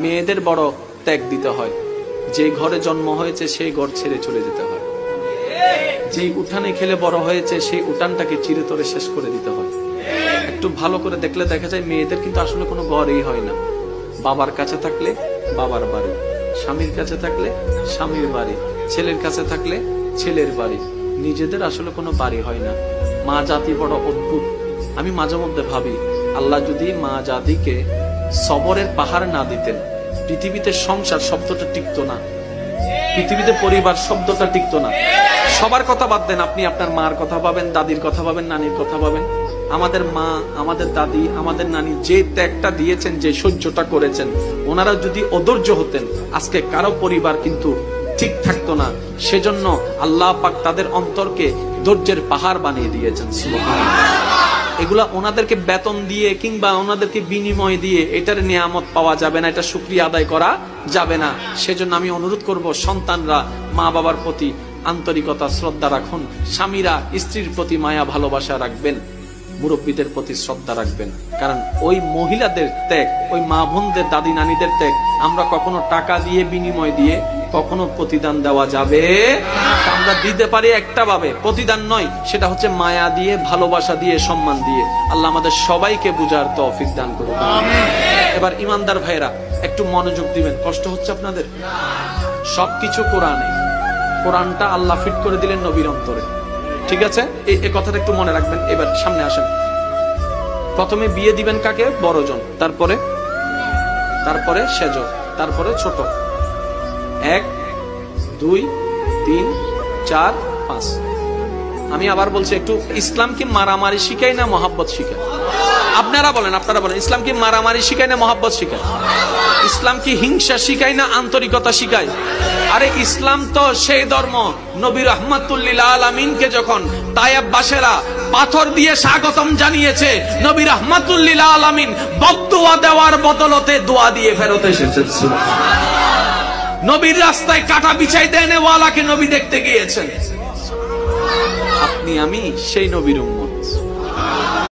মেয়েদের বড় ত্যাগ দিতে হয়, যে ঘরে জন্ম হয়েছে সেই ঘর ছেড়ে চলে যেতে হয়, যেই উঠানে খেলে বড় হয়েছে সেই উঠানটাকে চিরতরে শেষ করে দিতে হয়। একটু ভালো করে দেখলে দেখা যায় মেয়েদের কিন্তু আসলে কোনো ঘরই হয় না। বাবার কাছে থাকলে বাবার বাড়ি, স্বামীর কাছে থাকলে স্বামীর বাড়ি, ছেলের কাছে থাকলে ছেলের বাড়ি, নিজেদের আসলে কোনো বাড়ি হয় না। মা জাতি বড় অদ্ভুত। আমি মাঝে মধ্যে ভাবি, আল্লাহ যদি মা জাতিকে সবরের পাহাড় না দিতেন, পৃথিবীতে সংসার শব্দটা টিকতো না, পৃথিবীতে পরিবার শব্দটা টিকতো না। সবার কথা বাদ দেন, আপনি আপনার মার কথা পাবেন, দাদির কথা পাবেন, নানির কথা পাবেন। আমাদের মা, আমাদের দাদি, আমাদের নানি যে ত্যাগটা দিয়েছেন, যে সহ্যটা করেছেন, ওনারা যদি অধৈর্য হতেন আজকে কারো পরিবার কিন্তু ঠিক থাকতো না। সেজন্য আল্লাহ পাক তাদের অন্তরকে ধৈর্যের পাহাড় বানিয়ে দিয়েছেন। সুবহানাল্লাহ। এগুলা ওনাদেরকে বেতন দিয়ে কিংবা ওনাদেরকে বিনিময় দিয়ে এটার নিয়ামত পাওয়া যাবে না, এটা শুকরিয়া আদায় করা যাবে না। সেজন্য আমি অনুরোধ করব, সন্তানরা মা বাবার প্রতি আন্তরিকতা শ্রদ্ধা রাখুন, স্বামীরা স্ত্রীর প্রতি মায়া ভালোবাসা রাখবেন, মুরব্বীদের প্রতি শ্রদ্ধা রাখবেন। কারণ ওই মহিলাদের ত্যাগ, ওই মা বোনদের, দাদি নানিদের ত্যাগ আমরা কখনো টাকা দিয়ে বিনিময় দিয়ে কখনো প্রতিদান দেওয়া যাবে। আমরা দিতে পারি একটা ভাবে, প্রতিদান নয়, সেটা হচ্ছে মায়া দিয়ে, ভালোবাসা দিয়ে, সম্মান দিয়ে। আল্লাহ আমাদের সবাইকে বুঝার তৌফিক দান করুন। এবার ইমানদার ভাইরা একটু মনোযোগ দিবেন। কষ্ট হচ্ছে আপনাদের? সবকিছু কোরআনে, কোরআনটা আল্লাহ ফিট করে দিলেন নবীর অন্তরে, ঠিক আছে? এই কথাটা একটু মনে রাখবেন। এবার সামনে আসেন। প্রথমে বিয়ে দিবেন কাকে? বড়জন, তারপরে সেজ, তারপরে ছোট। 1 2 3 4 5। আমি আবার বলছি, একটু ইসলাম কি মারামারি শিখায় না মহাব্বত শিখায়? আপনারা বলেন, ইসলাম কি মারামারি শিখায় না মহাব্বত শিখায়? ইসলাম কি হিংসা শিখায় না আন্তরিকতা শিখায়? আরে ইসলাম তো সেই ধর্ম, নবী রাহমাতুল লিল আলামিনকে যখন তায়েববাসীরা পাথর দিয়ে স্বাগতম জানিয়েছে, নবী রাহমাতুল লিল আলামিন বদদুয়া দেওয়ার বদলতে দোয়া দিয়ে ফেরত এসেছেন। সুবহানাল্লাহ। নবীর রাস্তায় কাটা বিছাই দেনে ওয়ালাকে নবী দেখতে গিয়েছেন। আপনি আমি সেই নবীর উম্মত।